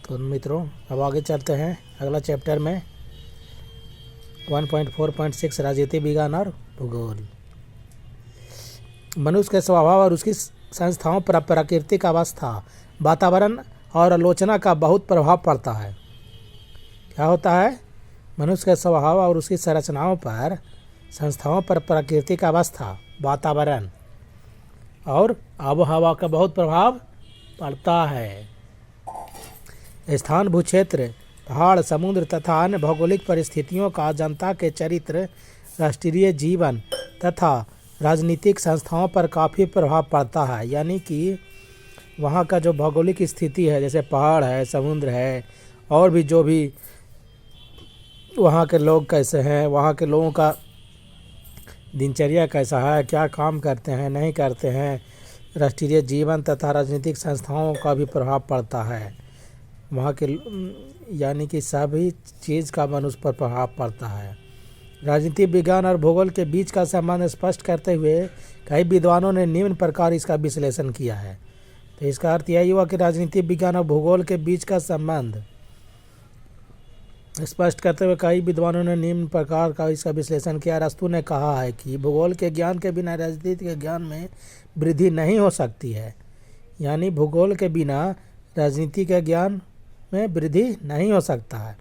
तो मित्रों अब आगे चलते हैं अगला चैप्टर में 1.4.6 राजनीति विज्ञान और भूगोल। मनुष्य के स्वभाव और उसकी संस्थाओं पर प्राकृतिक अवस्था, वातावरण और आलोचना का बहुत प्रभाव पड़ता है। क्या होता है? मनुष्य के स्वभाव और उसकी संरचनाओं पर, संस्थाओं पर प्राकृतिक अवस्था, वातावरण और आबोहवा का बहुत प्रभाव पड़ता है। स्थान, भूक्षेत्र, पहाड़, समुद्र तथा अन्य भौगोलिक परिस्थितियों का जनता के चरित्र, राष्ट्रीय जीवन तथा राजनीतिक संस्थाओं पर काफ़ी प्रभाव पड़ता है। यानी कि वहाँ का जो भौगोलिक स्थिति है, जैसे पहाड़ है, समुद्र है, और भी जो भी वहाँ के लोग कैसे हैं, वहाँ के लोगों का दिनचर्या कैसा है, क्या काम करते हैं, नहीं करते हैं, राष्ट्रीय जीवन तथा राजनीतिक संस्थाओं का भी प्रभाव पड़ता है। वहाँ के यानी कि सभी चीज़ का मनुष्य पर प्रभाव पड़ता है। राजनीति विज्ञान और भूगोल के बीच का संबंध स्पष्ट करते हुए कई विद्वानों ने निम्न प्रकार इसका विश्लेषण किया है। तो इसका अर्थ यही हुआ कि राजनीति विज्ञान और भूगोल के बीच का संबंध स्पष्ट करते हुए कई विद्वानों ने निम्न प्रकार का इसका विश्लेषण किया। अरस्तु ने कहा है कि भूगोल के ज्ञान के बिना राजनीति के ज्ञान में वृद्धि नहीं हो सकती है। यानी भूगोल के बिना राजनीति के ज्ञान में वृद्धि नहीं हो सकता है।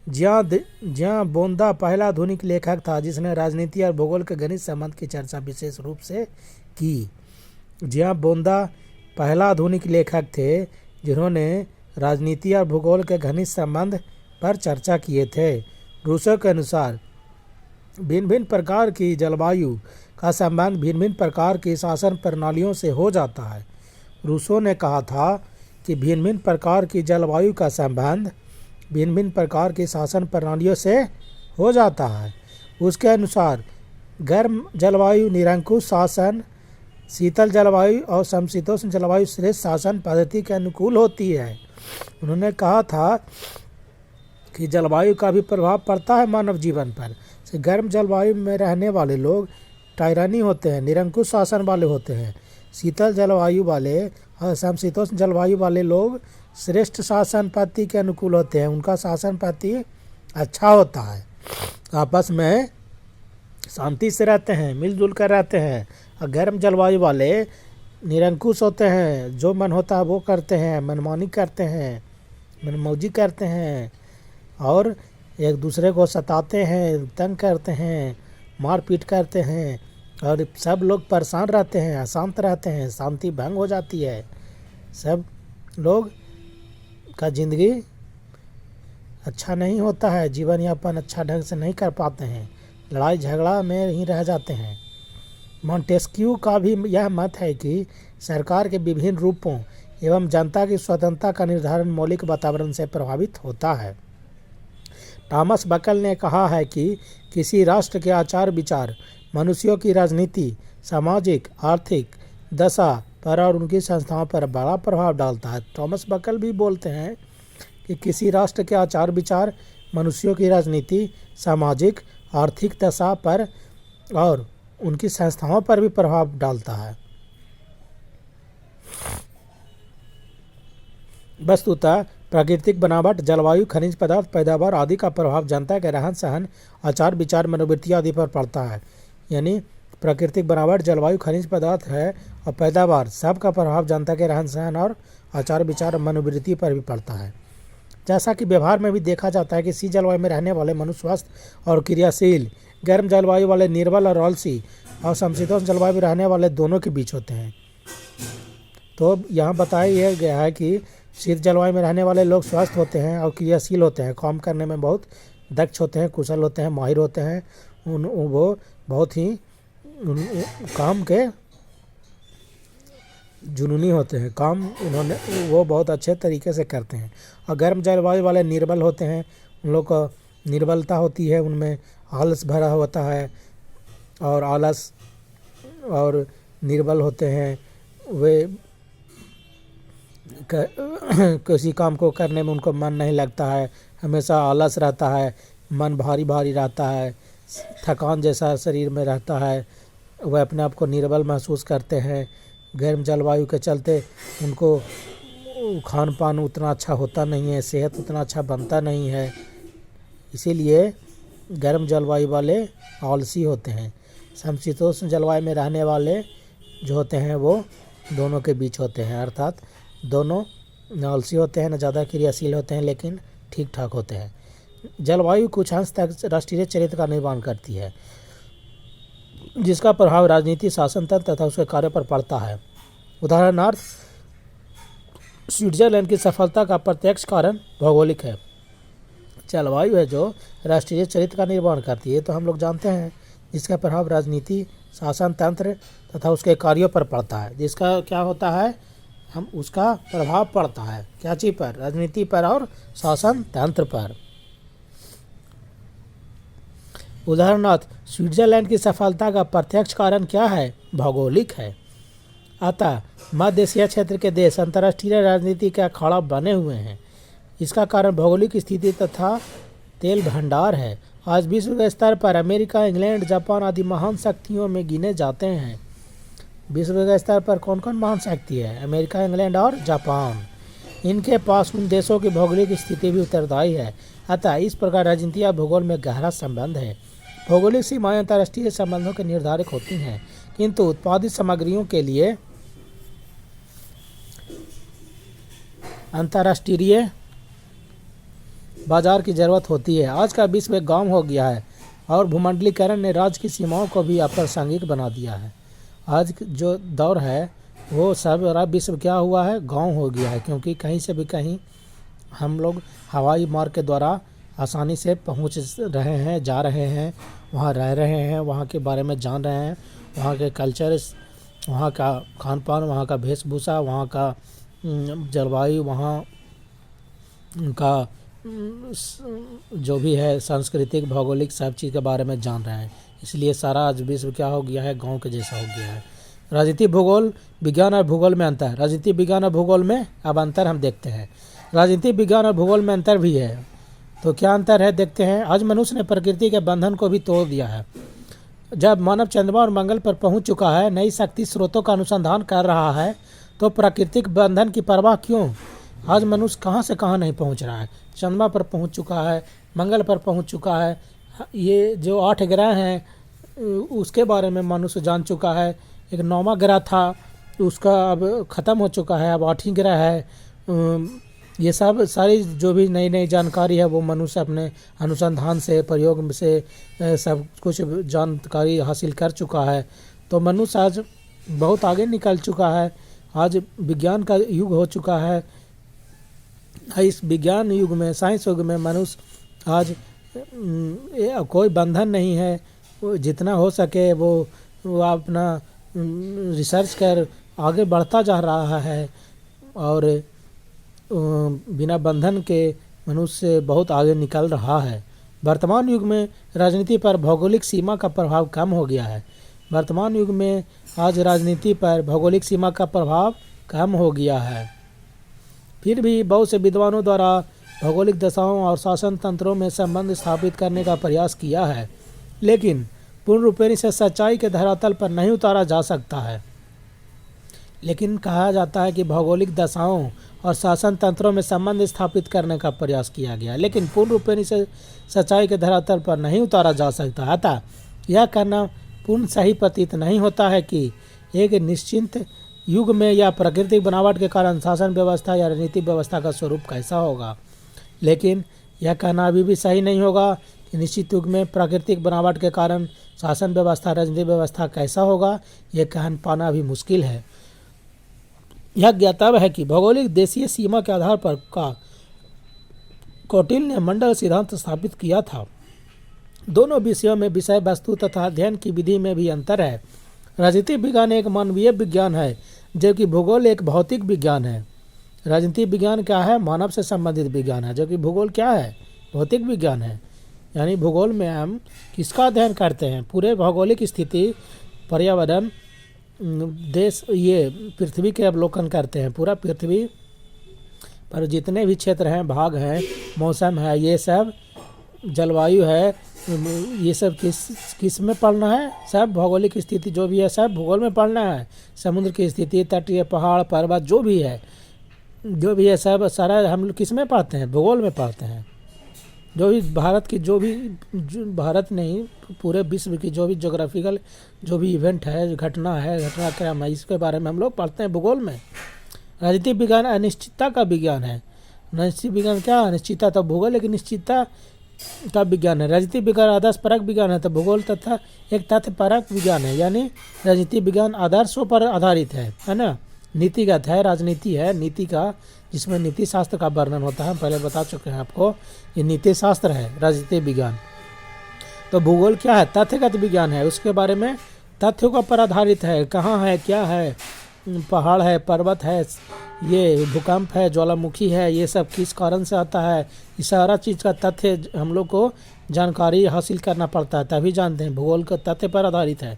जहाँ बोंदा पहला आधुनिक लेखक था जिसने राजनीति और भूगोल के घनिष्ठ संबंध की चर्चा विशेष रूप से की। जहाँ बोंदा पहला आधुनिक लेखक थे जिन्होंने राजनीति और भूगोल के घनिष्ठ संबंध पर चर्चा किए थे। रूसो के अनुसार भिन्न भिन्न प्रकार की जलवायु का संबंध भिन्न भिन्न प्रकार की शासन प्रणालियों से हो जाता है। रूसो ने कहा था कि भिन्न भिन्न प्रकार की जलवायु का संबंध भिन्न भिन्न प्रकार की शासन प्रणालियों से हो जाता है। उसके अनुसार गर्म जलवायु निरंकुश शासन, शीतल जलवायु और समशीतोष्ण जलवायु श्रेष्ठ शासन पद्धति के अनुकूल होती है। उन्होंने कहा था कि जलवायु का भी प्रभाव पड़ता है मानव जीवन पर। गर्म जलवायु में रहने वाले लोग टायरानी होते हैं, निरंकुश शासन वाले होते हैं। शीतल जलवायु वाले और समशीतोष्ण जलवायु वाले लोग श्रेष्ठ शासन पद्धति के अनुकूल होते हैं। उनका शासन पद्धति अच्छा होता है, आपस में शांति से रहते हैं, मिलजुल कर रहते हैं। और गर्म जलवायु वाले निरंकुश होते हैं, जो मन होता है वो करते हैं, मनमानी करते हैं, मनमौजी करते हैं और एक दूसरे को सताते हैं, तंग करते हैं, मारपीट करते हैं और सब लोग परेशान रहते हैं, अशांत रहते हैं, शांति भंग हो जाती है। सब लोग का ज़िंदगी अच्छा नहीं होता है, जीवन यापन अच्छा ढंग से नहीं कर पाते हैं, लड़ाई झगड़ा में ही रह जाते हैं। मॉन्टेस्क्यू का भी यह मत है कि सरकार के विभिन्न रूपों एवं जनता की स्वतंत्रता का निर्धारण मौलिक वातावरण से प्रभावित होता है। थॉमस बकल ने कहा है कि किसी राष्ट्र के आचार विचार मनुष्यों की राजनीति, सामाजिक, आर्थिक दशा पर और उनकी संस्थाओं पर बड़ा प्रभाव डालता है। थॉमस बकल भी बोलते हैं कि किसी राष्ट्र के आचार विचार मनुष्यों की राजनीति, सामाजिक, आर्थिक दशा पर और उनकी संस्थाओं पर भी प्रभाव डालता है। वस्तुतः प्राकृतिक बनावट, जलवायु, खनिज पदार्थ, पैदावार आदि का प्रभाव जनता के रहन सहन, आचार विचार, मनोवृत्ति आदि पर पड़ता है। यानी प्राकृतिक बनावट, जलवायु, खनिज पदार्थ है और पैदावार, सब का प्रभाव जनता के रहन सहन और आचार विचार, मनोवृत्ति पर भी पड़ता है। जैसा कि व्यवहार में भी देखा जाता है कि शीत जलवायु में रहने वाले मनुष्य स्वस्थ और क्रियाशील, गर्म जलवायु वाले निर्बल और आलसी और समशीतोष्ण जलवायु में रहने वाले दोनों के बीच होते हैं। तो यहाँ बताया गया है कि शीत जलवायु में रहने वाले लोग स्वस्थ होते हैं और क्रियाशील होते हैं, काम करने में बहुत दक्ष होते हैं, कुशल होते हैं, माहिर होते हैं। वो बहुत ही काम के जुनूनी होते हैं, काम वो बहुत अच्छे तरीके से करते हैं। और गर्म जलवायु वाले निर्बल होते हैं, उन लोग को निर्बलता होती है, उनमें आलस भरा होता है और आलस और निर्बल होते हैं। वे किसी काम को करने में उनको मन नहीं लगता है, हमेशा आलस रहता है, मन भारी भारी रहता है, थकान जैसा शरीर में रहता है, वह अपने आप को निर्बल महसूस करते हैं। गर्म जलवायु के चलते उनको खान पान उतना अच्छा होता नहीं है, सेहत उतना अच्छा बनता नहीं है, इसीलिए गर्म जलवायु वाले आलसी होते हैं। समशीतोष्ण जलवायु में रहने वाले जो होते हैं वो दोनों के बीच होते हैं, अर्थात दोनों न आलसी होते हैं न ज़्यादा क्रियाशील होते हैं, लेकिन ठीक ठाक होते हैं। जलवायु कुछ अंश तक राष्ट्रीय चरित्र का निर्माण करती है, जिसका प्रभाव राजनीति, शासन तंत्र तथा उसके कार्यों पर पड़ता है। उदाहरणार्थ, स्विट्जरलैंड की सफलता का प्रत्यक्ष कारण भौगोलिक है। जलवायु है जो राष्ट्रीय चरित्र का निर्माण करती है, तो हम लोग जानते हैं, जिसका प्रभाव राजनीति, शासन तंत्र तथा उसके कार्यों पर पड़ता है। जिसका क्या होता है, हम उसका प्रभाव पड़ता है क्या चीज़ पर, राजनीति पर और शासन तंत्र पर। उदाहरणार्थ, स्विट्जरलैंड की सफलता का प्रत्यक्ष कारण क्या है, भौगोलिक है। अतः मध्य एशिया क्षेत्र के देश अंतर्राष्ट्रीय राजनीति के अखाड़ा बने हुए हैं। इसका कारण भौगोलिक स्थिति तथा तेल भंडार है। आज विश्व के स्तर पर अमेरिका, इंग्लैंड, जापान आदि महान शक्तियों में गिने जाते हैं। विश्व के स्तर पर कौन कौन महान शक्ति है, अमेरिका, इंग्लैंड और जापान। इनके पास उन देशों की भौगोलिक स्थिति भी उत्तरदायी है। अतः इस प्रकार राजनीति और भूगोल में गहरा संबंध है। भौगोलिक सीमाएं अंतर्राष्ट्रीय संबंधों के निर्धारक होती हैं, किंतु उत्पादित सामग्रियों के लिए अंतर्राष्ट्रीय बाजार की जरूरत होती है। आज का विश्व एक गांव हो गया है और भूमंडलीकरण ने राज्य की सीमाओं को भी अप्रासंगिक बना दिया है। आज जो दौर है वो सारा विश्व क्या हुआ है, गांव हो गया है, क्योंकि कहीं से भी कहीं हम लोग हवाई मार्ग के द्वारा आसानी से पहुंच रहे हैं, जा रहे हैं, वहाँ रह रहे हैं, वहाँ के बारे में जान रहे हैं, वहाँ के कल्चर, वहाँ का खान पान, वहाँ का वेशभूषा, वहाँ का जलवायु, वहाँ का जो भी है सांस्कृतिक, भौगोलिक, सब चीज़ के बारे में जान रहे हैं। इसलिए सारा आज विश्व क्या हो गया है, गांव के जैसा हो गया है। राजनीति, भूगोल, विज्ञान और भूगोल में अंतर। राजनीति विज्ञान और भूगोल में अब अंतर हम देखते हैं। राजनीति विज्ञान और भूगोल में अंतर भी है, तो क्या अंतर है देखते हैं। आज मनुष्य ने प्रकृति के बंधन को भी तोड़ दिया है। जब मानव चंद्रमा और मंगल पर पहुंच चुका है, नई शक्ति स्रोतों का अनुसंधान कर रहा है, तो प्राकृतिक बंधन की परवाह क्यों। आज मनुष्य कहाँ से कहाँ नहीं पहुंच रहा है, चंद्रमा पर पहुंच चुका है, मंगल पर पहुंच चुका है। ये जो 8 ग्रह हैं उसके बारे में मनुष्य जान चुका है। एक 9वां ग्रह था, उसका अब ख़त्म हो चुका है, अब 8ही ग्रह है। ये सब सारी जो भी नई नई जानकारी है वो मनुष्य अपने अनुसंधान से, प्रयोग से सब कुछ जानकारी हासिल कर चुका है। तो मनुष्य आज बहुत आगे निकल चुका है। आज विज्ञान का युग हो चुका है। इस विज्ञान युग में, साइंस युग में मनुष्य आज कोई बंधन नहीं है। जितना हो सके वो अपना रिसर्च कर आगे बढ़ता जा रहा है और बिना बंधन के मनुष्य बहुत आगे निकल रहा है। वर्तमान युग में राजनीति पर भौगोलिक सीमा का प्रभाव कम हो गया है। वर्तमान युग में आज राजनीति पर भौगोलिक सीमा का प्रभाव कम हो गया है। फिर भी बहुत से विद्वानों द्वारा भौगोलिक दशाओं और शासन तंत्रों में संबंध स्थापित करने का प्रयास किया है, लेकिन पूर्ण रूपेण इसे सच्चाई के धरातल पर नहीं उतारा जा सकता है। लेकिन कहा जाता है कि भौगोलिक दशाओं और शासन तंत्रों में संबंध स्थापित करने का प्रयास किया गया, लेकिन पूर्ण रूपेण इसे सच्चाई के धरातल पर नहीं उतारा जा सकता। अतः यह कहना पूर्ण सही प्रतीत नहीं होता है कि एक निश्चित युग में या प्राकृतिक बनावट के कारण शासन व्यवस्था या राजनीतिक व्यवस्था का स्वरूप कैसा होगा। लेकिन यह कहना अभी भी सही नहीं होगा कि निश्चित युग में प्राकृतिक बनावट के कारण शासन व्यवस्था, राजनीतिक व्यवस्था कैसा होगा, यह कह पाना भी मुश्किल है। यह ज्ञातव्य है कि भौगोलिक देशीय सीमा के आधार पर कौटिल्य ने मंडल सिद्धांत स्थापित किया था। दोनों विषयों में विषय वस्तु तथा अध्ययन की विधि में भी अंतर है। राजनीतिक विज्ञान एक मानवीय विज्ञान है, जबकि भूगोल एक भौतिक विज्ञान है। राजनीतिक विज्ञान क्या है, मानव से संबंधित विज्ञान है, जबकि भूगोल क्या है, भौतिक विज्ञान है। यानी भूगोल में हम किसका अध्ययन करते हैं, पूरे भौगोलिक स्थिति, पर्यावरण, देश, ये पृथ्वी के अवलोकन करते हैं। पूरा पृथ्वी पर जितने भी क्षेत्र हैं, भाग हैं, मौसम है, ये सब जलवायु है, ये सब किस में पढ़ना है, सब भौगोलिक स्थिति जो भी है सब भूगोल में पढ़ना है। समुद्र की स्थिति, तटीय, पहाड़, पर्वत जो भी है जो भी है सब सारा हम लोग किस में पढ़ते हैं, भूगोल में पढ़ते हैं। जो भी भारत की जो भारत नहीं पूरे विश्व की जो भी ज्योग्राफिकल जो भी इवेंट है, घटना है, घटनाक्रम है, इसके बारे में हम लोग पढ़ते हैं भूगोल में। राजनीति विज्ञान अनिश्चितता का विज्ञान है। राजनीति विज्ञान क्या है? अनिश्चितता। तो भूगोल एक निश्चितता का विज्ञान है। राजनीति विज्ञान आदर्श परक विज्ञान है। तो भूगोल तथा एक तथ्य परक विज्ञान है, यानी राजनीति विज्ञान आदर्शों पर आधारित है ना। नीतिगत है, राजनीति है नीति का, जिसमें नीति शास्त्र का वर्णन होता है। हम पहले बता चुके हैं आपको, ये नीति शास्त्र है राजनीति विज्ञान। तो भूगोल क्या है? तथ्यगत विज्ञान है, उसके बारे में तथ्यों का पर आधारित है। कहाँ है, क्या है, पहाड़ है, पर्वत है, ये भूकंप है, ज्वालामुखी है, ये सब किस कारण से आता है, इस सारा चीज़ का तथ्य हम लोग को जानकारी हासिल करना पड़ता है, तभी जानते हैं। भूगोल का तथ्य पर आधारित है,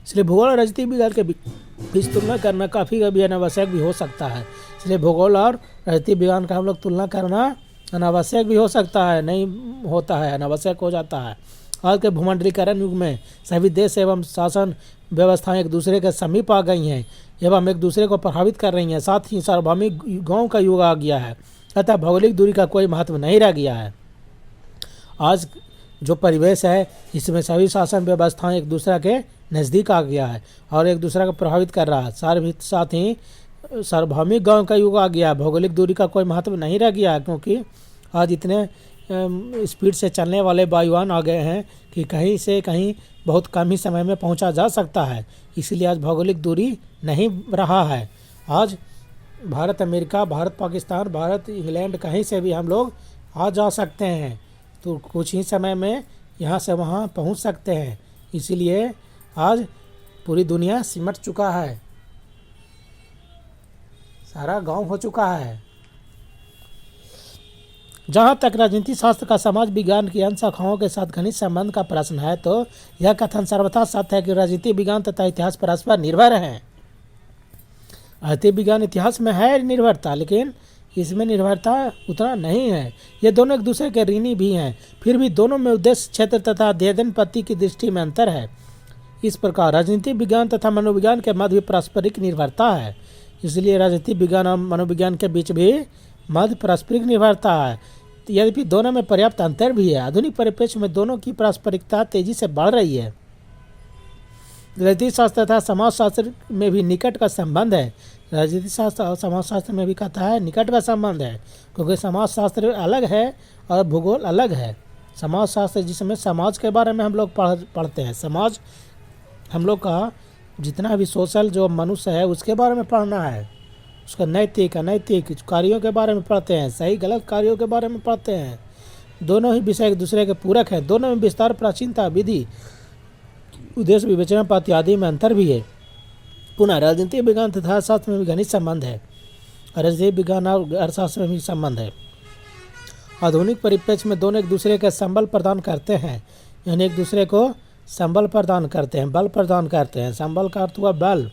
इसलिए भूगोल और राजनीति विज्ञान के बीच तुलना करना काफ़ी कभी अनावश्यक भी हो सकता है। इसलिए भूगोल और राजनीति विज्ञान का हम लोग तुलना करना अनावश्यक भी हो सकता है, नहीं होता है, अनावश्यक हो जाता है। आज के भूमंडलीकरण युग में सभी देश एवं शासन व्यवस्थाएं एक दूसरे के समीप आ गई हैं एवं एक दूसरे को प्रभावित कर रही हैं। साथ ही सार्वभौमिक गांव का युग आ गया है, अतः भौगोलिक दूरी का कोई महत्व नहीं रह गया है। आज जो परिवेश है इसमें सभी शासन व्यवस्थाएं एक दूसरे के नज़दीक आ गया है और एक दूसरे को प्रभावित कर रहा है। साथ ही सार्वभौमिक गांव का युग आ गया है, भौगोलिक दूरी का कोई महत्व नहीं रह गया है, क्योंकि आज इतने स्पीड से चलने वाले वायुयान आ गए हैं कि कहीं से कहीं बहुत कम ही समय में पहुंचा जा सकता है। इसलिए आज भौगोलिक दूरी नहीं रहा है। आज भारत अमेरिका, भारत पाकिस्तान, भारत इंग्लैंड, कहीं से भी हम लोग आ जा सकते हैं, तो कुछ ही समय में यहाँ से वहाँ पहुँच सकते हैं। इसलिए आज पूरी दुनिया सिमट चुका है, सारा गांव हो चुका है। जहाँ तक राजनीति शास्त्र का समाज विज्ञान की अन्य शाखाओं के साथ घनिष्ठ संबंध का प्रश्न है, तो यह कथन सर्वथा सत्य है कि राजनीति विज्ञान तथा इतिहास परस्पर निर्भर हैं। राजनीति विज्ञान इतिहास में है निर्भरता, लेकिन इसमें निर्भरता उतना नहीं है। ये दोनों एक दूसरे के ऋणी भी हैं, फिर भी दोनों में उद्देश्य क्षेत्र तथा अध्ययन पद्धति की दृष्टि में अंतर है। इस प्रकार राजनीति विज्ञान तथा मनोविज्ञान के मध्य भी पारस्परिक निर्भरता है। इसलिए राजनीति विज्ञान और मनोविज्ञान के बीच भी मध्य पारस्परिक निर्भरता है, यद्यपि दोनों में पर्याप्त अंतर भी है। आधुनिक परिप्रेक्ष्य में दोनों की पारस्परिकता तेजी से बढ़ रही है। राजनीति शास्त्र तथा समाजशास्त्र में भी निकट का संबंध है। राजनीति शास्त्र और समाजशास्त्र में भी कहता है निकट का संबंध है, क्योंकि समाजशास्त्र अलग है और भूगोल अलग है। समाजशास्त्र जिसमें समाज के बारे में हम लोग पढ़ते हैं, समाज हम लोग का जितना भी सोशल जो मनुष्य है उसके बारे में पढ़ना है, उसका नैतिक अनैतिक कार्यों के बारे में पढ़ते हैं, सही गलत कार्यों के बारे में पढ़ते हैं। दोनों ही विषय एक दूसरे के पूरक हैं। दोनों में विस्तार, प्राचीनता, विधि, उद्देश्य, विवेचना, पाठ्य आदि में अंतर भी है। पुनः राजनीति विज्ञान तथा अर्थशास्त्र में भी घनिष्ठ संबंध है, राजनीति विज्ञान और अर्थशास्त्र में भी संबंध है। आधुनिक परिप्रेक्ष्य में दोनों एक दूसरे के संबल प्रदान करते हैं, यानी एक दूसरे को संबल प्रदान करते हैं, बल प्रदान करते हैं। संबल का अर्थ हुआ बल,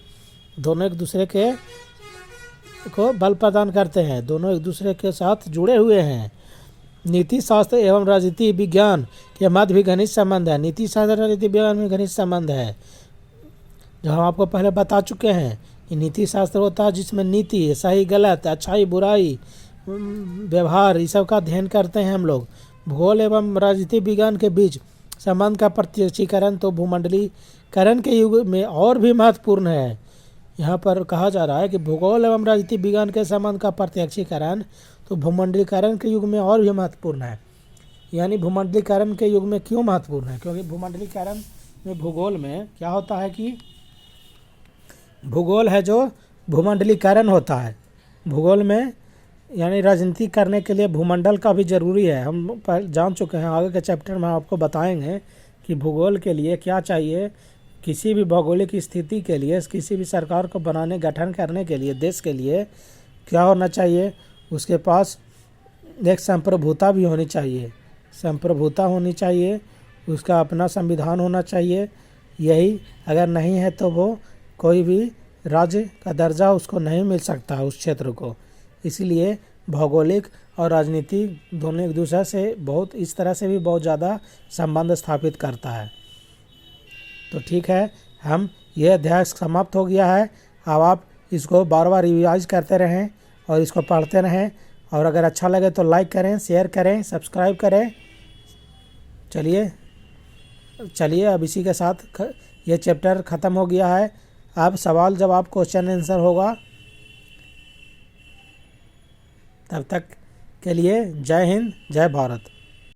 दोनों एक दूसरे को बल प्रदान करते हैं, दोनों एक दूसरे के साथ जुड़े हुए हैं। नीति शास्त्र एवं राजनीति विज्ञान के मध्य भी घनिष्ठ संबंध है। नीति शास्त्र राजनीति विज्ञान में घनिष्ठ संबंध है, जो हम आपको पहले बता चुके हैं कि नीति शास्त्र होता है जिसमें नीति, सही गलत, अच्छाई बुराई, व्यवहार, ये सब का अध्ययन करते हैं हम लोग। भूगोल एवं राजनीति विज्ञान के बीच संबंध का प्रत्यक्षीकरण तो भूमंडलीकरण के युग में और भी महत्वपूर्ण है। यहाँ पर कहा जा रहा है कि भूगोल एवं राजनीति विज्ञान के संबंध का प्रत्यक्षीकरण तो भूमंडलीकरण के युग में और भी महत्वपूर्ण है। यानी भूमंडलीकरण के युग में क्यों महत्वपूर्ण है? क्योंकि भूमंडलीकरण में भूगोल में क्या होता है कि भूगोल है जो भूमंडलीकरण होता है। भूगोल में यानी राजनीति करने के लिए भूमंडल का भी ज़रूरी है। हम जान चुके हैं, आगे के चैप्टर में आपको बताएंगे कि भूगोल के लिए क्या चाहिए। किसी भी भौगोलिक स्थिति के लिए, किसी भी सरकार को गठन करने के लिए, देश के लिए क्या होना चाहिए, उसके पास एक संप्रभुता भी होनी चाहिए। संप्रभुता होनी चाहिए, उसका अपना संविधान होना चाहिए। यही अगर नहीं है तो वो कोई भी राज्य का दर्जा उसको नहीं मिल सकता उस क्षेत्र को। इसलिए भौगोलिक और राजनीति दोनों एक दूसरे से बहुत इस तरह से भी बहुत ज़्यादा संबंध स्थापित करता है। तो ठीक है, हम ये अध्याय समाप्त हो गया है। अब आप इसको बार बार रिवाइज करते रहें और इसको पढ़ते रहें। और अगर अच्छा लगे तो लाइक करें, शेयर करें, सब्सक्राइब करें। चलिए अब इसी के साथ ये चैप्टर ख़त्म हो गया है। अब सवाल जवाब क्वेश्चन आंसर होगा। तब तक के लिए जय हिंद, जय भारत।